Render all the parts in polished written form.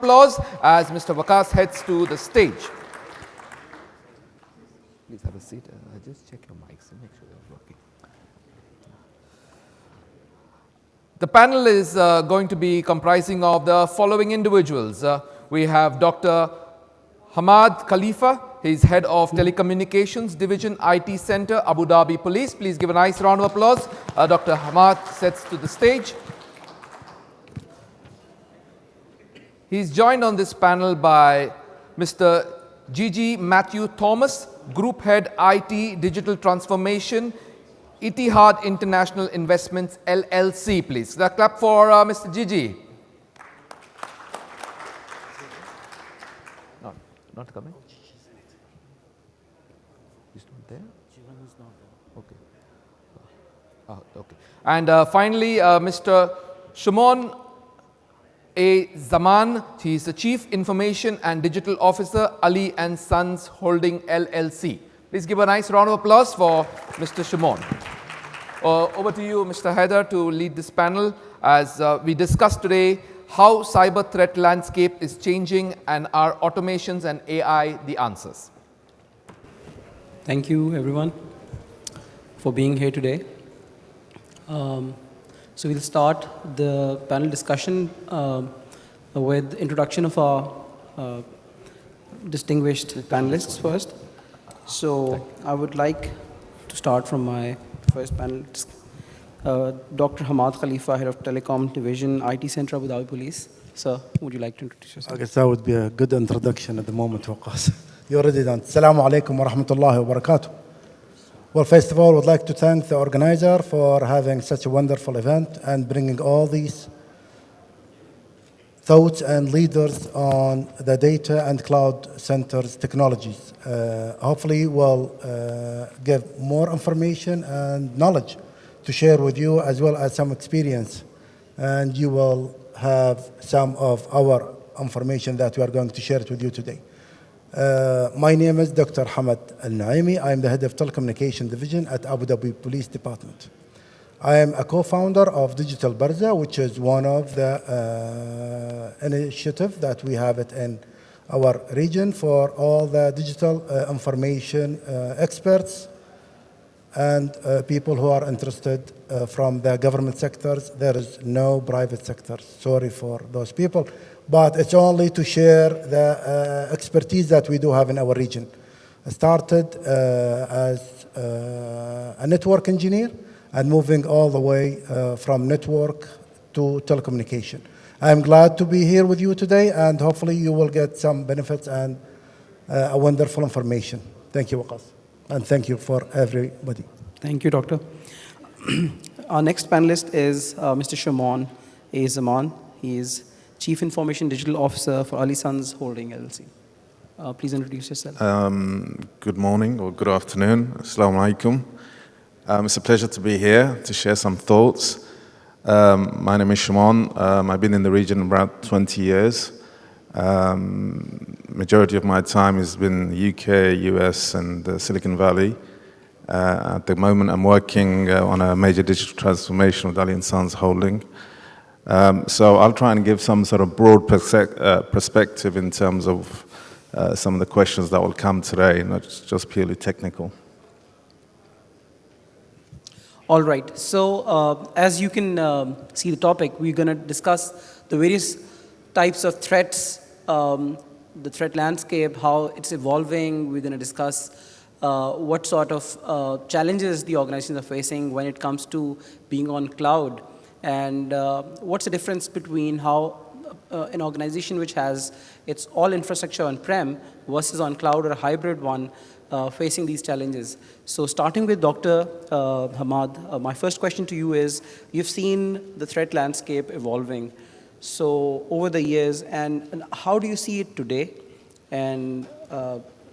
applause as Mr. Waqas heads to the stage. Please have a seat. Just check your mics and make sure they're working. The panel is going to be comprising of the following individuals. We have Dr. Hamad Khalifa. He's Head of Telecommunications Division, IT Center, Abu Dhabi Police. Please give a nice round of applause. Dr. Hamad sets to the stage. He's joined on this panel by Mr. Gigi Matthew Thomas, Group Head IT Digital Transformation, Etihad International Investments LLC, please. The clap for Mr. Gigi. Not coming? He's not there? Is not there. Okay. Okay. And finally, Mr. Shimon A. Zaman. He is the Chief Information and Digital Officer, Ali and Sons Holding LLC. Please give a nice round of applause for Mr. Shimon. Over to you, Mr. Haider, to lead this panel as we discuss today how cyber threat landscape is changing and are automations and AI the answers. Thank you, everyone, for being here today. So we'll start the panel discussion with the introduction of our distinguished panelists first. So I would like to start from my first panelist, Dr. Hamad Khalifa, Head of Telecom Division, IT Center, Abu Dhabi Police. Sir, would you like to introduce yourself? I guess that would be a good introduction at the moment, Waqas. You're already done. Assalamu alaikum wa rahmatullahi wa barakatuh. Well, first of all, I would like to thank the organizer for having such a wonderful event and bringing all these thoughts and leaders on the data and cloud centers technologies. Hopefully, we'll give more information and knowledge to share with you, as well as some experience. And you will have some of our information that we are going to share it with you today. My name is Dr. Hamad Alnuaimi. I am the Head of Telecommunication Division at Abu Dhabi Police Department. I am a co-founder of Digital Barza, which is one of the initiatives that we have it in our region for all the digital information experts and people who are interested from the government sectors. There is no private sector. Sorry for those people. But it's only to share the expertise that we do have in our region. I started as a network engineer and moving all the way from network to telecommunication. I'm glad to be here with you today, and hopefully you will get some benefits and a wonderful information. Thank you, Waqas, and thank you for everybody. Thank you, Doctor. Our next panelist is Mr. Shimon A. Zaman. He is Chief Information Digital Officer for Ali Sons Holding LLC. Please introduce yourself. Good morning or good afternoon. Assalamu alaikum. It's a pleasure to be here to share some thoughts. My name is Shimon. I've been in the region about 20 years. Majority of my time has been UK, US, and Silicon Valley. At the moment, I'm working on a major digital transformation with Ali and Sons Holding. So I'll try and give some sort of broad perspective in terms of some of the questions that will come today, not just purely technical. All right. So as you can see the topic, we're going to discuss the various types of threats, the threat landscape, how it's evolving. We're going to discuss what sort of challenges the organizations are facing when it comes to being on cloud, and what's the difference between how an organization which has its all infrastructure on-prem versus on cloud or a hybrid one facing these challenges. So starting with Dr. Hamad, my first question to you is, you've seen the threat landscape evolving so over the years, and how do you see it today, and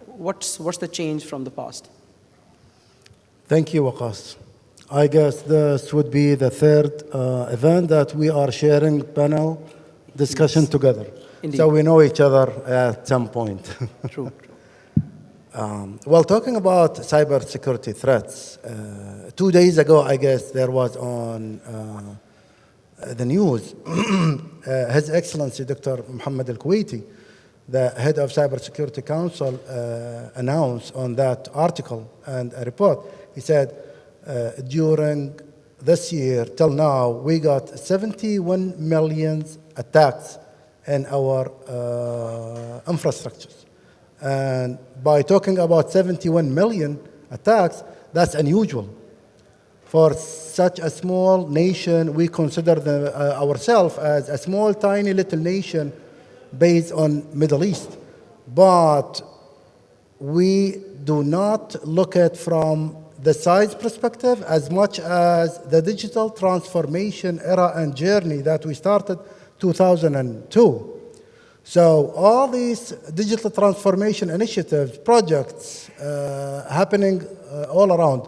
what's the change from the past? Thank you, Waqas. I guess this would be the third event that we are sharing panel discussion together. Indeed. So we know each other at some point. True. Well, talking about cybersecurity threats, 2 days ago, I guess there was on the news, His Excellency Dr. Mohammed Al-Kuwaiti, the head of Cybersecurity Council, announced on that article and a report. He said, during this year till now, we got 71 million attacks in our infrastructures. And by talking about 71 million attacks, that's unusual. For such a small nation, we consider ourselves as a small, tiny little nation based on Middle East. But we do not look at from the size perspective as much as the digital transformation era and journey that we started 2002. So all these digital transformation initiatives, projects happening all around,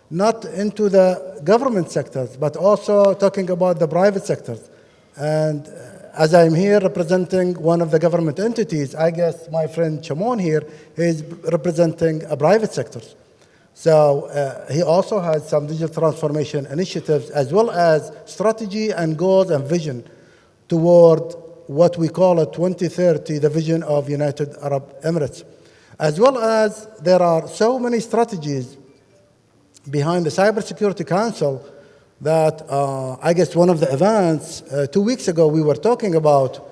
not into the government sectors, but also talking about the private sectors. And as I'm here representing one of the government entities, I guess my friend Chamon here is representing a private sector. So he also has some digital transformation initiatives as well as strategy and goals and vision toward what we call it 2030, the vision of United Arab Emirates. As well as there are so many strategies behind the Cybersecurity Council that I guess one of the events 2 weeks ago we were talking about,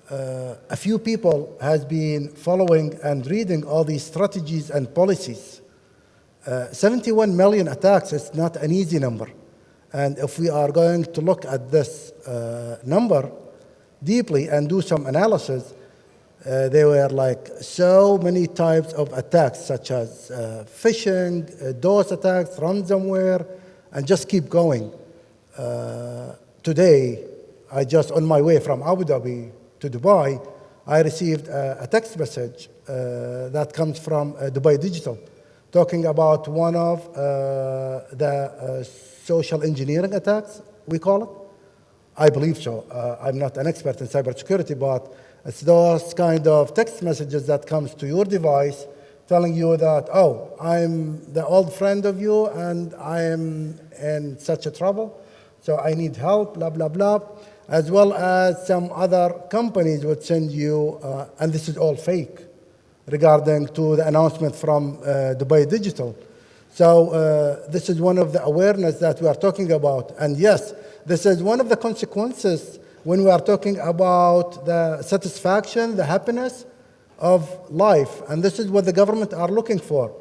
a few people has been following and reading all these strategies and policies. 71 million attacks is not an easy number. And if we are going to look at this number deeply and do some analysis, there were like so many types of attacks, such as phishing, DOS attacks, ransomware, and just keep going. Today, I just on my way from Abu Dhabi to Dubai, I received a text message that comes from Dubai Digital, talking about one of the social engineering attacks, we call it. I believe so. I'm not an expert in cybersecurity, but it's those kind of text messages that comes to your device telling you that, oh, I'm the old friend of you and I am in such a trouble, so I need help, blah, blah, blah. As well as some other companies would send you, and this is all fake, regarding to the announcement from Dubai Digital. So this is one of the awareness that we are talking about. And yes, this is one of the consequences when we are talking about the satisfaction, the happiness of life. And this is what the government are looking for.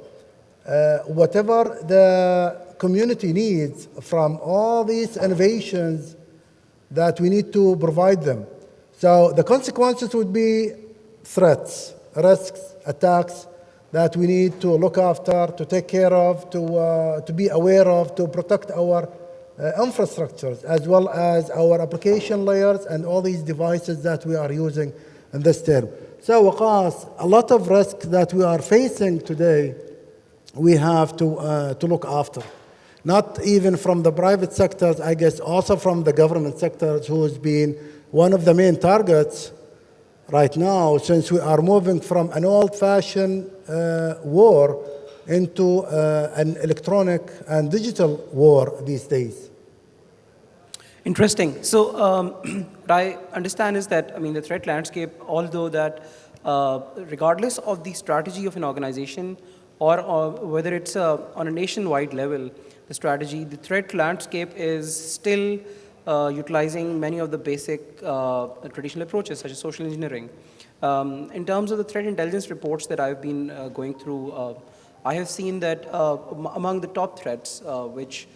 Whatever the community needs from all these innovations that we need to provide them. So the consequences would be threats, risks, attacks that we need to look after, to take care of, to be aware of, to protect our infrastructures, as well as our application layers and all these devices that we are using in this term. So Waqas, a lot of risks that we are facing today, we have to look after. Not even from the private sectors, I guess also from the government sectors, who has been one of the main targets right now, since we are moving from an old-fashioned war into an electronic and digital war these days. Interesting. So what I understand is that, I mean, the threat landscape, although that regardless of the strategy of an organization or whether it's on a nationwide level, the strategy, the threat landscape is still utilizing many of the basic traditional approaches, such as social engineering. In terms of the threat intelligence reports that I've been going through, I have seen that among the top threats, which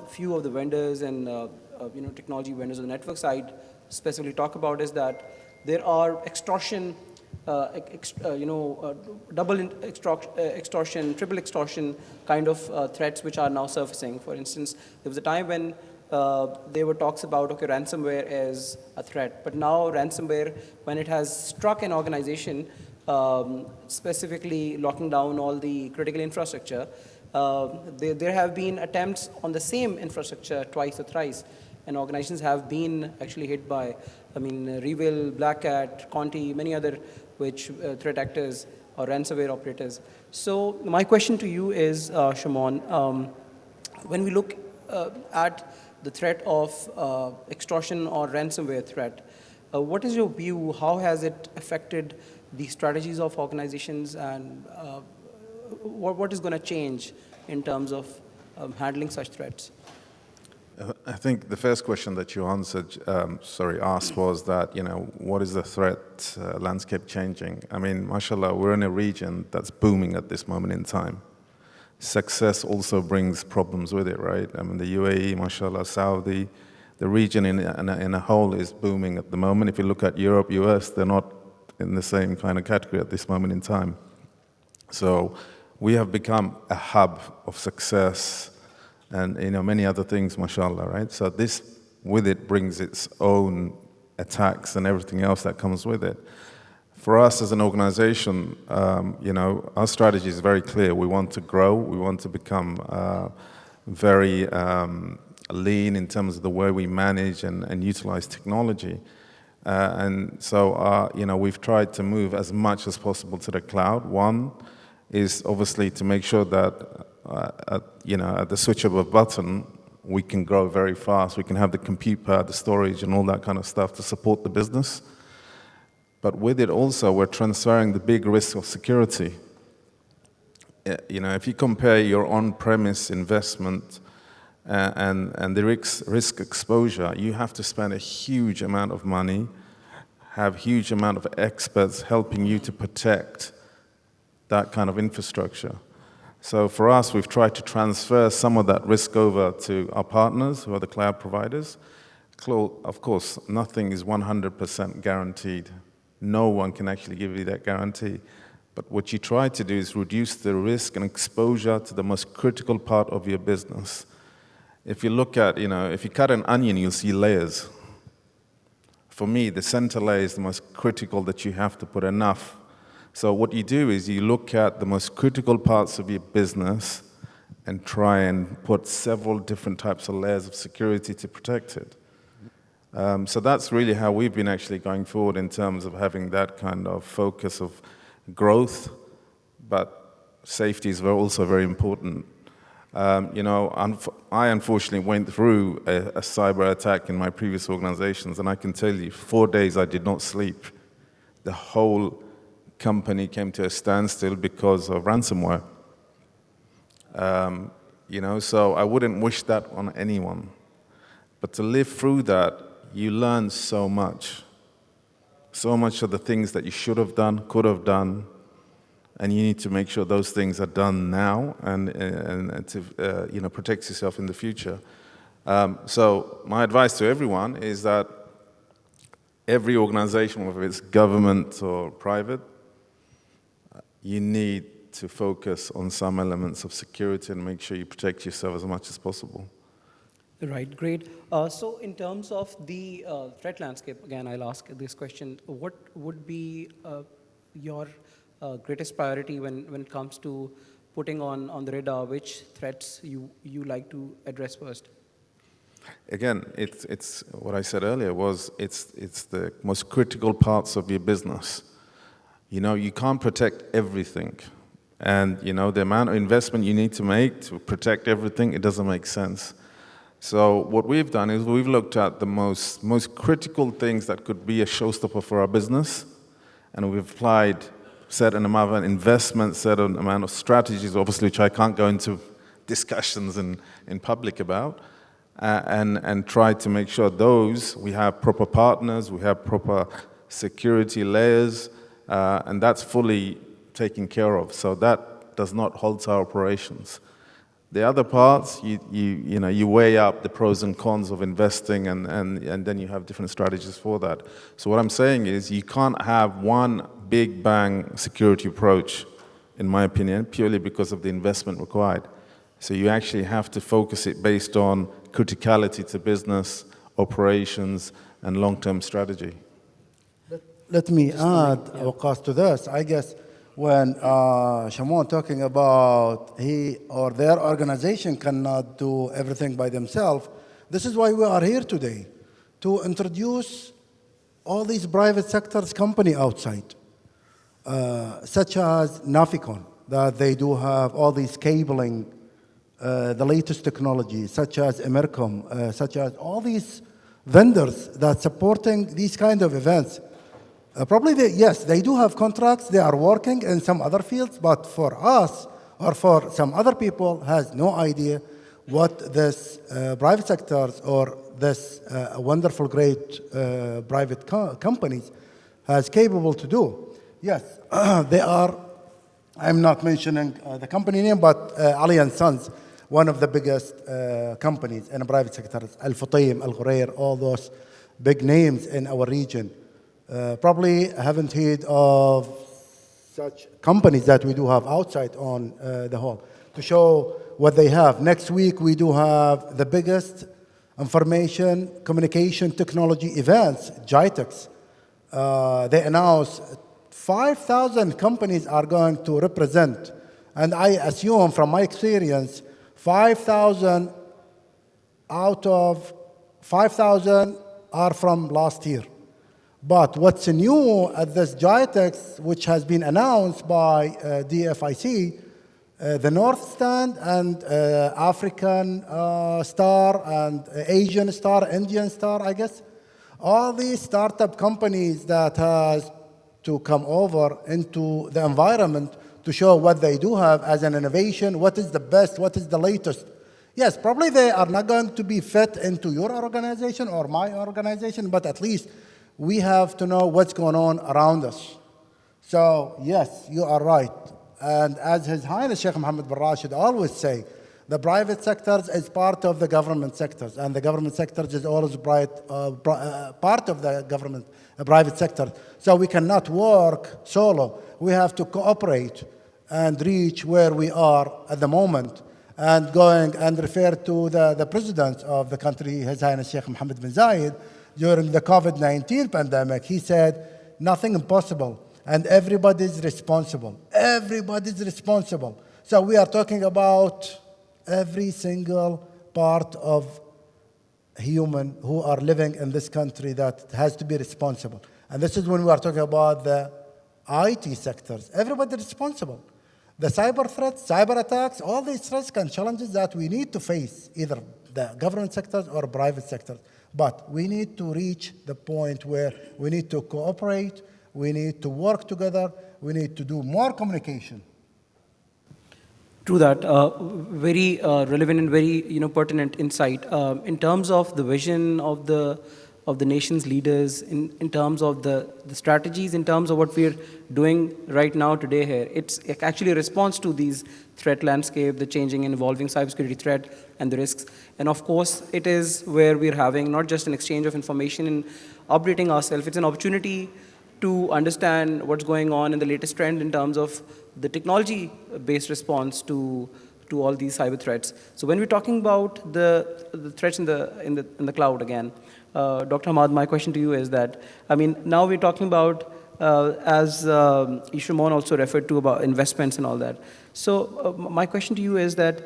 few of the vendors and technology vendors on the network side specifically talk about, is that there are extortion, double extortion, triple extortion kind of threats which are now surfacing. For instance, there was a time when there were talks about, okay, ransomware is a threat, but now ransomware, when it has struck an organization, specifically locking down all the critical infrastructure, there have been attempts on the same infrastructure twice or thrice, and organizations have been actually hit by, Revil, Black Hat, Conti, many other which threat actors or ransomware operators. So my question to you is, Shimon, when we look at the threat of extortion or ransomware threat. What is your view? How has it affected the strategies of organizations, and what is going to change in terms of handling such threats? I think the first question that you asked was that, what is the threat landscape changing? I mean, mashallah, we're in a region that's booming at this moment in time. Success also brings problems with it, right? I mean, the UAE, mashallah, Saudi, the region in a whole is booming at the moment. If you look at Europe, US, they're not in the same kind of category at this moment in time. So we have become a hub of success and many other things, mashallah, right? So this, with it, brings its own attacks and everything else that comes with it. For us as an organization, our strategy is very clear. We want to grow. We want to become very lean in terms of the way we manage and utilize technology. And so, we've tried to move as much as possible to the cloud. One is obviously to make sure that, at the switch of a button, we can grow very fast. We can have the compute power, the storage, and all that kind of stuff to support the business. But with it also, we're transferring the big risk of security. If you compare your on-premise investment and the risk exposure, you have to spend a huge amount of money, have huge amount of experts helping you to protect that kind of infrastructure. So for us, we've tried to transfer some of that risk over to our partners, who are the cloud providers. Of course, nothing is 100% guaranteed. No one can actually give you that guarantee. But what you try to do is reduce the risk and exposure to the most critical part of your business. If you look at, if you cut an onion, you'll see layers. For me, the center layer is the most critical that you have to put enough. So what you do is you look at the most critical parts of your business and try and put several different types of layers of security to protect it. So that's really how we've been actually going forward in terms of having that kind of focus of growth, but safety is also very important. I unfortunately went through a cyber attack in my previous organizations, and I can tell you, 4 days I did not sleep. The whole company came to a standstill because of ransomware. So I wouldn't wish that on anyone. But to live through that, you learn so much of the things that you should have done, could have done, and you need to make sure those things are done now and to protect yourself in the future. So my advice to everyone is that every organization, whether it's government or private, you need to focus on some elements of security and make sure you protect yourself as much as possible. Right, great. So in terms of the threat landscape, again, I'll ask this question. What would be your greatest priority when it comes to putting on the radar which threats you like to address first? Again, it's what I said earlier was it's the most critical parts of your business. You can't protect everything. And, the amount of investment you need to make to protect everything, it doesn't make sense. So what we've done is we've looked at the most critical things that could be a showstopper for our business, and we've applied certain amount of investment, certain amount of strategies, obviously, which I can't go into discussions in public about, and try to make sure we have proper partners, we have proper security layers, and that's fully taken care of. So that does not halt our operations. The other parts, you weigh up the pros and cons of investing, and then you have different strategies for that. So what I'm saying is you can't have one big bang security approach, in my opinion, purely because of the investment required. So you actually have to focus it based on criticality to business, operations, and long-term strategy. Let me add, Waqas, to this. I guess when Shamon talking about he or their organization cannot do everything by themselves, this is why we are here today, to introduce all these private sectors company outside, such as Naficon, that they do have all these cabling the latest technology, such as Emercom, such as all these vendors that supporting these kind of events. Probably, yes, they do have contracts. They are working in some other fields, but for us or for some other people has no idea what this private sectors or this wonderful, great private companies has capable to do. Yes, they are. I'm not mentioning the company name, but Ali and Sons, one of the biggest companies in the private sector, Al Futtaim, Al Ghurair, all those big names in our region. Probably haven't heard of such companies that we do have outside on the hall to show what they have. Next week, we do have the biggest information communication technology events, GITEX. They announced 5,000 companies are going to represent. And I assume from my experience, 5,000 out of 5,000 are from last year. But what's new at this GITEX, which has been announced by DFIC, the North Stand and African Star and Asian Star, Indian Star, I guess, all these startup companies that has to come over into the environment to show what they do have as an innovation, what is the best, what is the latest. Yes, probably they are not going to be fit into your organization or my organization, but at least we have to know what's going on around us. So, yes, you are right. And as His Highness Sheikh Mohammed bin Rashid always say, the private sectors is part of the government sectors, and the government sectors is always part of the government, private sector. So we cannot work solo. We have to cooperate and reach where we are at the moment. And going and refer to the president of the country, His Highness Sheikh Mohammed bin Zayed, during the COVID-19 pandemic, he said, nothing impossible, and everybody's responsible. Everybody's responsible. So we are talking about every single part of human who are living in this country that has to be responsible. And this is when we are talking about the IT sectors. Everybody is responsible. The cyber threats, cyber attacks, all these threats and challenges that we need to face, either the government sectors or private sectors. But we need to reach the point where we need to cooperate, we need to work together, we need to do more communication. True that. Very relevant and very pertinent insight. In terms of the vision of the nation's leaders, in terms of the strategies, in terms of what we're doing right now today here, it's actually a response to these threat landscape, the changing and evolving cybersecurity threat and the risks. And of course, it is where we're having not just an exchange of information and updating ourselves, it's an opportunity to understand what's going on in the latest trend in terms of the technology-based response to all these cyber threats. So when we're talking about the threats in the cloud again, Dr. Hamad, my question to you is that, now we're talking about, as Ishramon also referred to, about investments and all that. So my question to you is that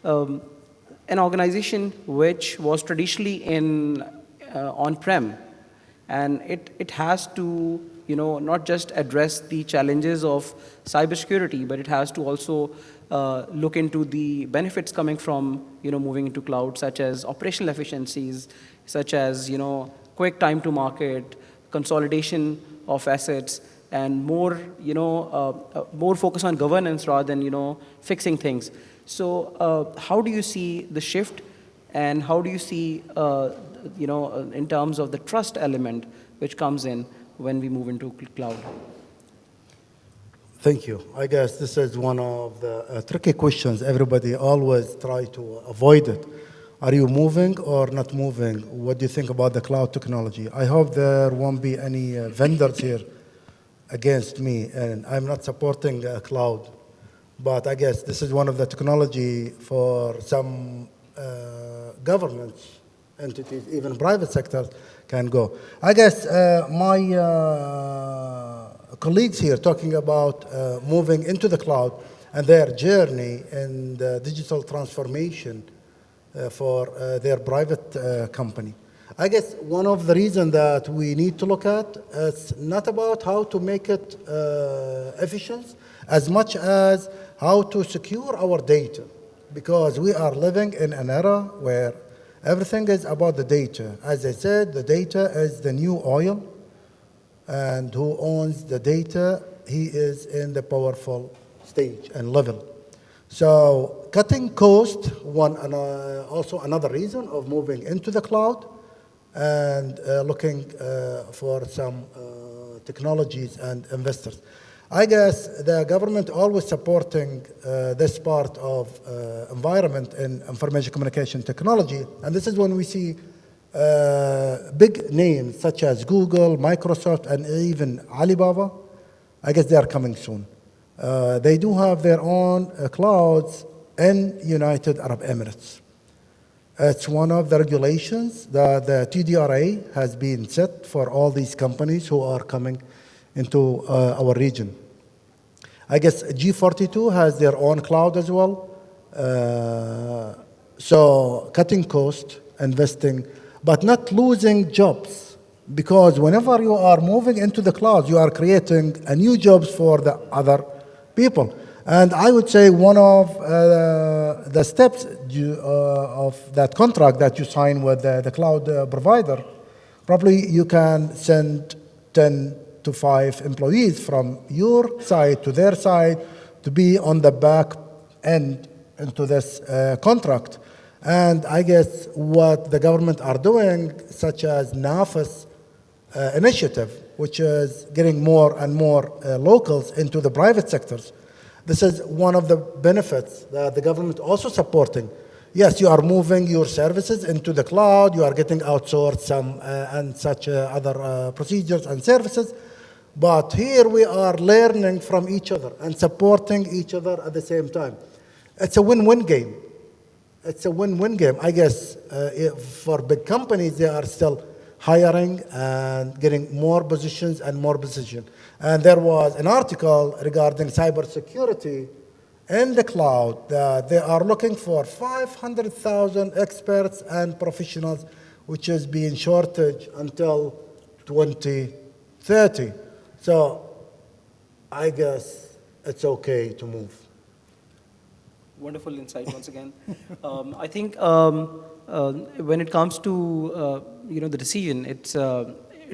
an organization which was traditionally in on-prem, and it has to not just address the challenges of cybersecurity, but it has to also look into the benefits coming from moving into cloud, such as operational efficiencies, such as quick time to market, consolidation of assets, and more focus on governance rather than fixing things. So how do you see the shift, and how do you see in terms of the trust element which comes in when we move into cloud? Thank you. I guess this is one of the tricky questions. Everybody always try to avoid it. Are you moving or not moving? What do you think about the cloud technology? I hope there won't be any vendors here against me, and I'm not supporting cloud. But I guess this is one of the technology for some governments, entities, even private sectors can go. I guess my colleagues here talking about moving into the cloud and their journey in the digital transformation for their private company. I guess one of the reasons that we need to look at is not about how to make it efficient as much as how to secure our data. because we are living in an era where everything is about the data. As I said, the data is the new oil, and who owns the data, he is in the powerful stage and level. So cutting cost, also another reason of moving into the cloud, and looking for some technologies and investors. I guess the government always supporting this part of environment in information communication technology, and this is when we see big names such as Google, Microsoft, and even Alibaba. I guess they are coming soon. They do have their own clouds in United Arab Emirates. It's one of the regulations that the TDRA has been set for all these companies who are coming into our region. I guess G42 has their own cloud as well. So cutting cost, investing, but not losing jobs. Because whenever you are moving into the cloud, you are creating a new jobs for the other people. And I would say one of the steps of that contract that you sign with the cloud provider, probably you can send 10 to 5 employees from your side to their side to be on the back end into this contract. And I guess what the government are doing, such as NAFIS initiative, which is getting more and more locals into the private sectors. This is one of the benefits that the government also supporting. Yes, you are moving your services into the cloud, you are getting outsourced some and such other procedures and services, but here we are learning from each other and supporting each other at the same time. It's a win-win game. It's a win-win game. I guess for big companies, they are still hiring and getting more positions and more positions. And there was an article regarding cybersecurity in the cloud that they are looking for 500,000 experts and professionals, which is being shortage until 2030. So I guess it's okay to move. Wonderful insight once again. I think when it comes to the decision, it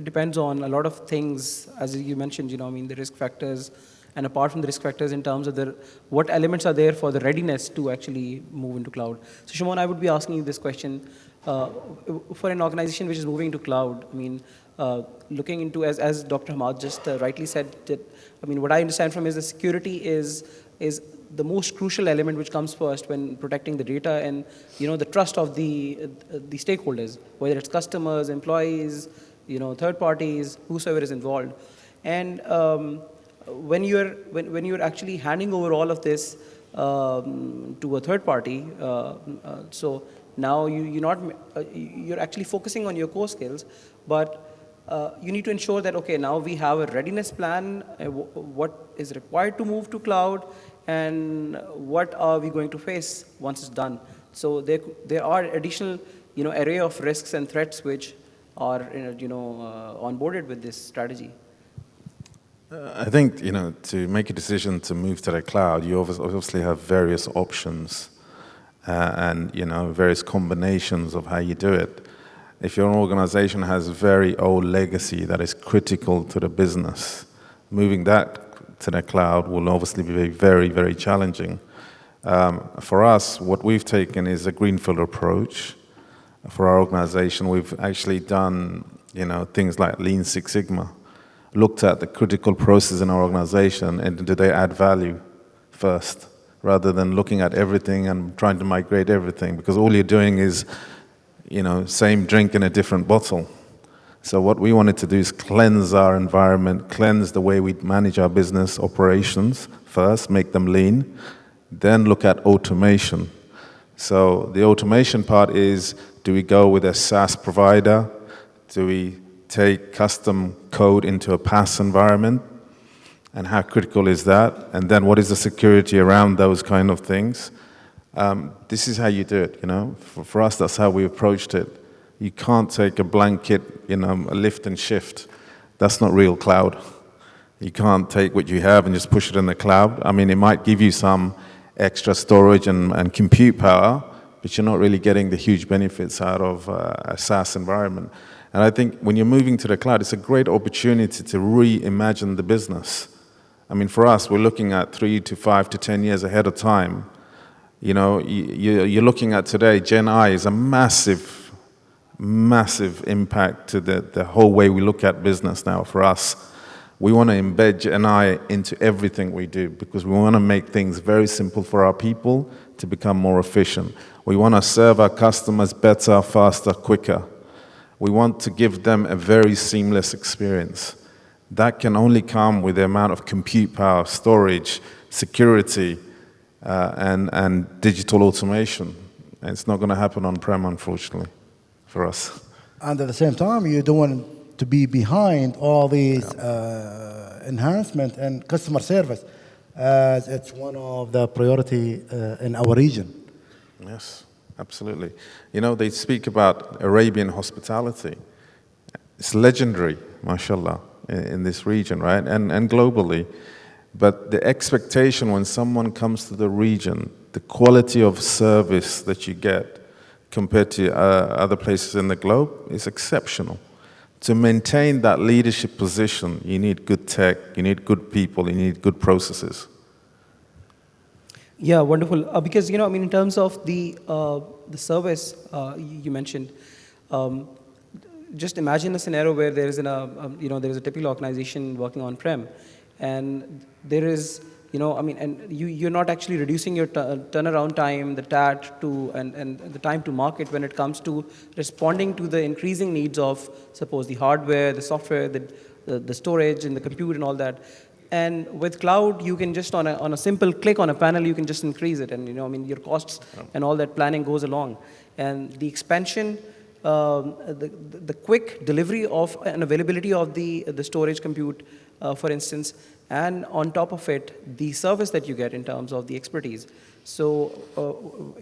depends on a lot of things, as you mentioned. The risk factors, and apart from the risk factors, in terms of what elements are there for the readiness to actually move into cloud. So, Shimon, I would be asking you this question: for an organization which is moving into cloud, looking into, as Dr. Hamad just rightly said, that what I understand from is the security is the most crucial element which comes first when protecting the data and the trust of the stakeholders, whether it's customers, employees, third parties, whosoever is involved. And when you're actually handing over all of this to a third party, so now you're actually focusing on your core skills, but you need to ensure that, okay, now we have a readiness plan, what is required to move to cloud, and what are we going to face once it's done. So there are additional array of risks and threats which are onboarded with this strategy. I think to make a decision to move to the cloud, you obviously have various options and various combinations of how you do it. If your organization has very old legacy that is critical to the business, moving that to the cloud will obviously be very, very challenging. For us, what we've taken is a greenfield approach. For our organization, we've actually done things like Lean Six Sigma, looked at the critical process in our organization and do they add value first, rather than looking at everything and trying to migrate everything, because all you're doing is same drink in a different bottle. So what we wanted to do is cleanse our environment, cleanse the way we manage our business operations first, make them lean, then look at automation. So the automation part is, do we go with a SaaS provider? Do we take custom code into a PaaS environment? And how critical is that? And then what is the security around those kind of things? This is how you do it, For us, that's how we approached it. You can't take a blanket, a lift and shift. That's not real cloud. You can't take what you have and just push it in the cloud. It might give you some extra storage and compute power, but you're not really getting the huge benefits out of a SaaS environment. And I think when you're moving to the cloud, it's a great opportunity to reimagine the business. I mean, for us, we're looking at 3 to 5 to 10 years ahead of time. You know, you're looking at today, Gen I is a massive, massive impact to the whole way we look at business now for us. We want to embed Gen I into everything we do because we want to make things very simple for our people to become more efficient. We want to serve our customers better, faster, quicker. We want to give them a very seamless experience. That can only come with the amount of compute power, storage, security, and digital automation. And it's not going to happen on-prem, unfortunately, for us. And at the same time, you don't want to be behind all these enhancement and customer service, as it's one of the priority in our region. Yes, absolutely. You know, they speak about Arabian hospitality. It's legendary, mashallah, in this region, right? And globally. But the expectation when someone comes to the region, the quality of service that you get compared to other places in the globe is exceptional. To maintain that leadership position, you need good tech, you need good people, you need good processes. Yeah, wonderful. Because, you know, I mean, in terms of the service you mentioned, just imagine a scenario where there is there is a typical organization working on-prem, and there is, you know, I mean, and you're not actually reducing your turnaround time, the TAT and the time to market when it comes to responding to the increasing needs of, suppose, the hardware, the software, the storage and the compute and all that. And with cloud, you can just on a simple click on a panel, you can just increase it, and you know, I mean, your costs and all that planning goes along, and the expansion, the quick delivery of and availability of the storage compute, for instance, and on top of it, the service that you get in terms of the expertise. So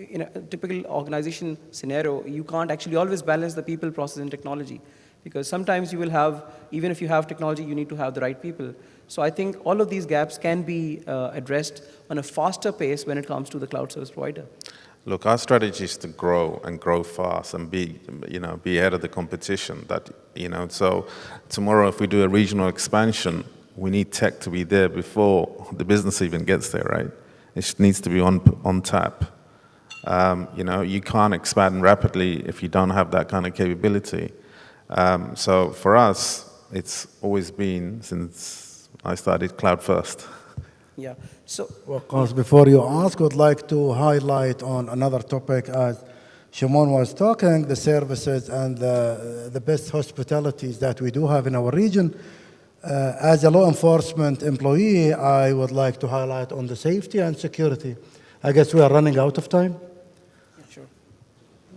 in a typical organization scenario, you can't actually always balance the people, process, and technology, because sometimes you will have, even if you have technology, you need to have the right people. So I think all of these gaps can be addressed on a faster pace when it comes to the cloud service provider. Look, our strategy is to grow and grow fast and be ahead of the competition. So tomorrow, if we do a regional expansion, we need tech to be there before the business even gets there, right? It needs to be on tap. You can't expand rapidly if you don't have that kind of capability. So for us, it's always been, since I started, cloud first. Yeah. So, Waqas, before you ask, I would like to highlight on another topic as Shimon was talking, the services and the best hospitalities that we do have in our region. As a law enforcement employee, I would like to highlight on the safety and security. I guess we are running out of time. yeah, sure.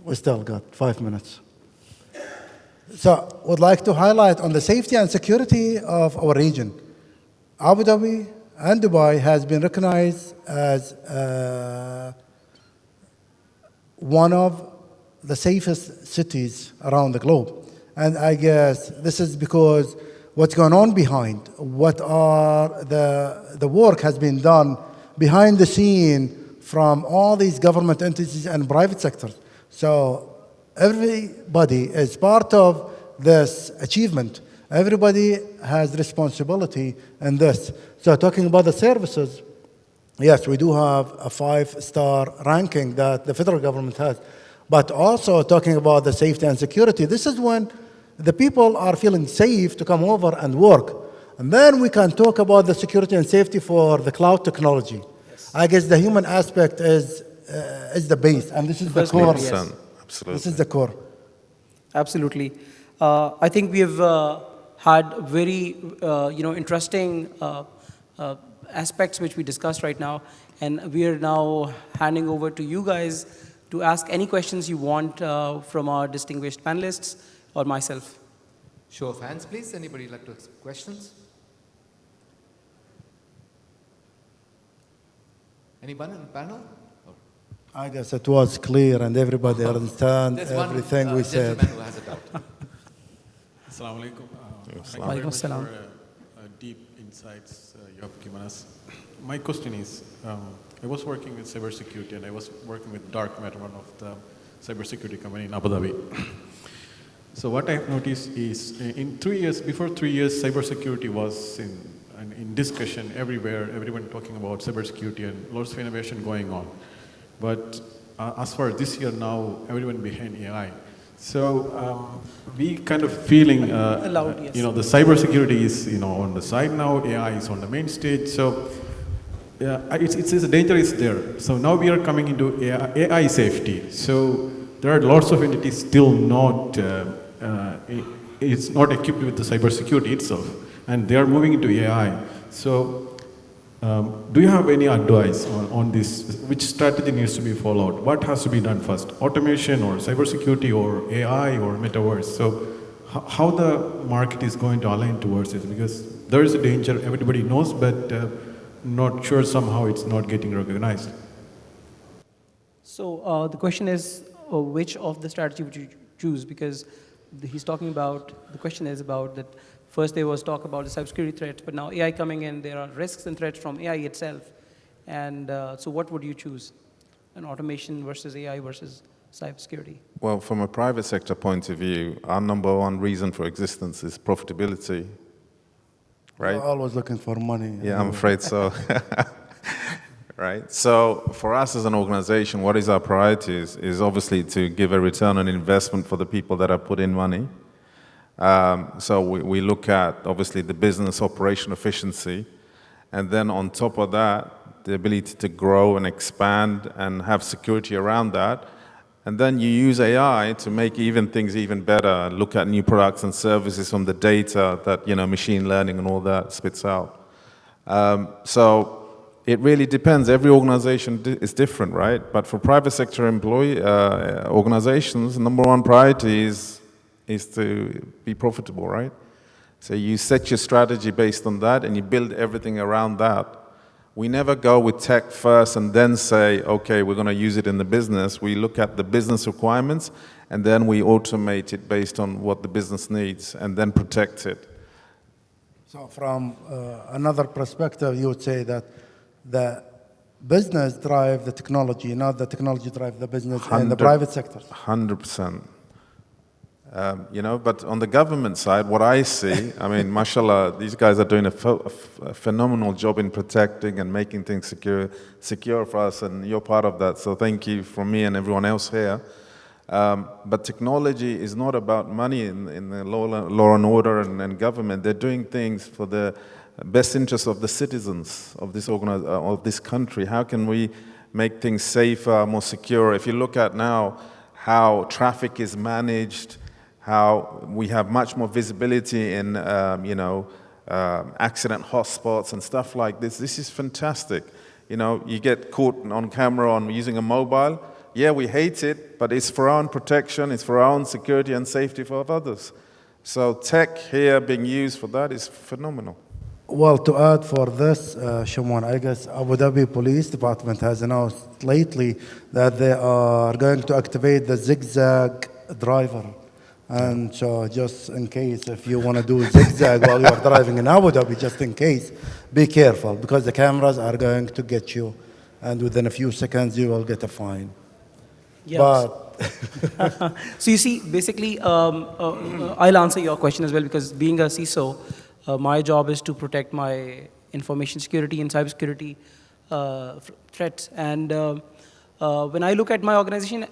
We still got 5 minutes. So would like to highlight on the safety and security of our region. Abu Dhabi and Dubai has been recognized as one of the safest cities around the globe. And I guess this is because what's going on behind, what are the work has been done behind the scene from all these government entities and private sectors. So everybody is part of this achievement. Everybody has responsibility in this. So talking about the services, yes, we do have a 5-star ranking that the federal government has. But also talking about the safety and security, this is when the people are feeling safe to come over and work. And then we can talk about the security and safety for the cloud technology. Yes. I guess the human aspect is the base, and this is the core. Yes. Absolutely. This is the core. Absolutely. I think we have had very interesting aspects which we discussed right now, and we are now handing over to you guys to ask any questions you want from our distinguished panelists or myself. Show of hands, please. Anybody like to ask questions? Anyone in the panel? Oh. I guess it was clear and everybody understand everything we said. There's one gentleman who has a doubt. Assalamu alaikum. Thank you very much for deep insights you have given us. My question is, I was working with cybersecurity, and I was working with Dark Matter, one of the cybersecurity company in Abu Dhabi. So what I've noticed is, before 3 years, cybersecurity was in discussion everywhere, everyone talking about cybersecurity and lots of innovation going on. But as far as this year now, everyone behind AI. So we kind of feeling, Yes. the cybersecurity is, on the side now, AI is on the main stage. So yeah, it's the danger is there. So now we are coming into AI safety. So there are lots of entities still not, it's not equipped with the cybersecurity itself, and they are moving into AI. So do you have any advice on this? Which strategy needs to be followed? What has to be done first? Automation or cybersecurity or AI or metaverse? So how the market is going to align towards it? Because there is a danger, everybody knows, but not sure somehow it's not getting recognized. So the question is, which of the strategy would you choose? Because he's talking about, the question is about that first there was talk about the cybersecurity threats, but now AI coming in, there are risks and threats from AI itself. And so what would you choose? An automation versus AI versus cybersecurity? Well, from a private sector point of view, our number one reason for existence is profitability, right? We're always looking for money. Yeah, I'm afraid so. Right? So for us as an organization, what is our priorities is obviously to give a return on investment for the people that have put in money. So we look at, obviously, the business operation efficiency, and then on top of that, the ability to grow and expand and have security around that. And then you use AI to make things even better, look at new products and services from the data that, machine learning and all that spits out. So it really depends. Every organization is different, right? But for private sector organizations, number one priority is to be profitable, right? So you set your strategy based on that and you build everything around that. We never go with tech first and then say, okay, we're going to use it in the business. We look at the business requirements and then we automate it based on what the business needs and then protect it. So from another perspective, you would say that the business drive the technology, not the technology drive the business in the private sector. 100%. But on the government side, what I see, mashallah, these guys are doing a phenomenal job in protecting and making things secure for us, and you're part of that. So thank you from me and everyone else here. But technology is not about money in the law and order and government. They're doing things for the best interest of the citizens of this country. How can we make things safer, more secure? If you look at now how traffic is managed, how we have much more visibility in, accident hotspots and stuff like this. This is fantastic. You get caught on camera on using a mobile. Yeah, we hate it, but it's for our own protection, it's for our own security and safety for others. So tech here being used for that is phenomenal. Well, to add for this, Shimon, I guess Abu Dhabi Police Department has announced lately that they are going to activate the zigzag driver. And so just in case, if you want to do zigzag while you are driving in Abu Dhabi, just in case, be careful because the cameras are going to get you. And within a few seconds, you will get a fine. Yes. But so you see, basically, I'll answer your question as well because being a CISO, my job is to protect my information security and cybersecurity threats. And when I look at my organization,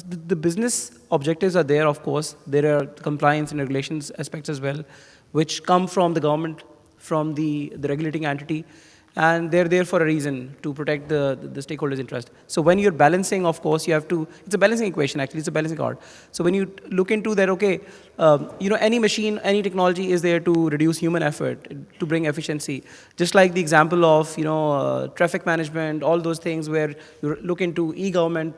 the business objectives are there, of course. There are compliance and regulations aspects as well, which come from the government, from the regulating entity. And they're there for a reason, to protect the stakeholders' interest. So when you're balancing, of course, you have to, it's a balancing equation, actually, it's a balancing card. So when you look into that, okay, any machine, any technology is there to reduce human effort, to bring efficiency. Just like the example of, traffic management, all those things where you look into e-government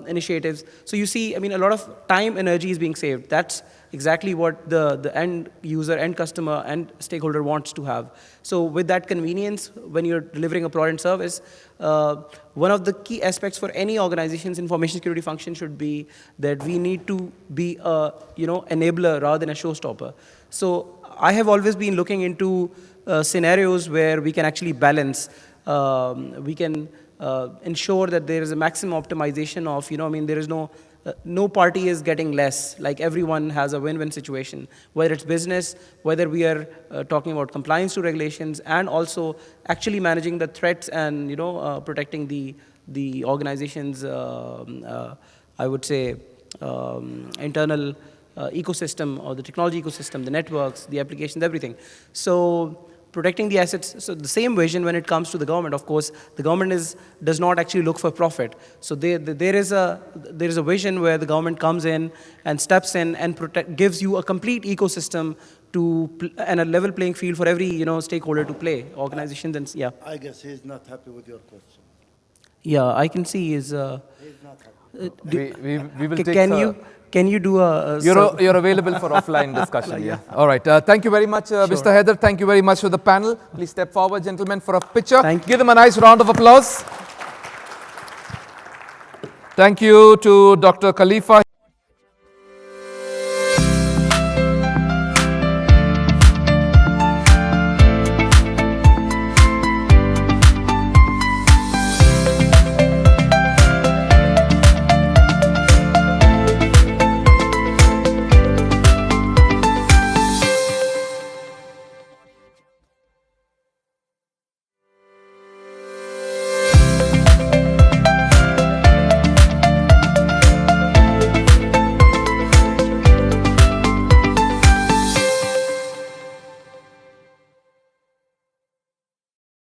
initiatives. So you see, a lot of time, energy is being saved. That's exactly what the end user, end customer, end stakeholder wants to have. So with that convenience, when you're delivering a product and service, one of the key aspects for any organization's information security function should be that we need to be a enabler rather than a showstopper. So I have always been looking into scenarios where we can actually balance. We can ensure that there is a maximum optimization of, I mean, there is no party is getting less. Like everyone has a win-win situation, whether it's business, whether we are talking about compliance to regulations, and also actually managing the threats and protecting the organization's I would say internal ecosystem, or the technology ecosystem, the networks, the applications, everything. So protecting the assets. So the same vision when it comes to the government. Of course, the government does not actually look for profit. So there is a vision where the government comes in and steps in and gives you a complete ecosystem and a level playing field for every stakeholder to play. Organizations and yeah. I guess he's not happy with your question. Yeah, I can see he's He's not happy. We will take. Can you do a You're available for offline discussion, yeah. All right. Thank you very much, Mr. Haider. Thank you very much for the panel. Please step forward, gentlemen, for a picture. Thank you. Give them a nice round of applause. Thank you to Dr. Khalifa.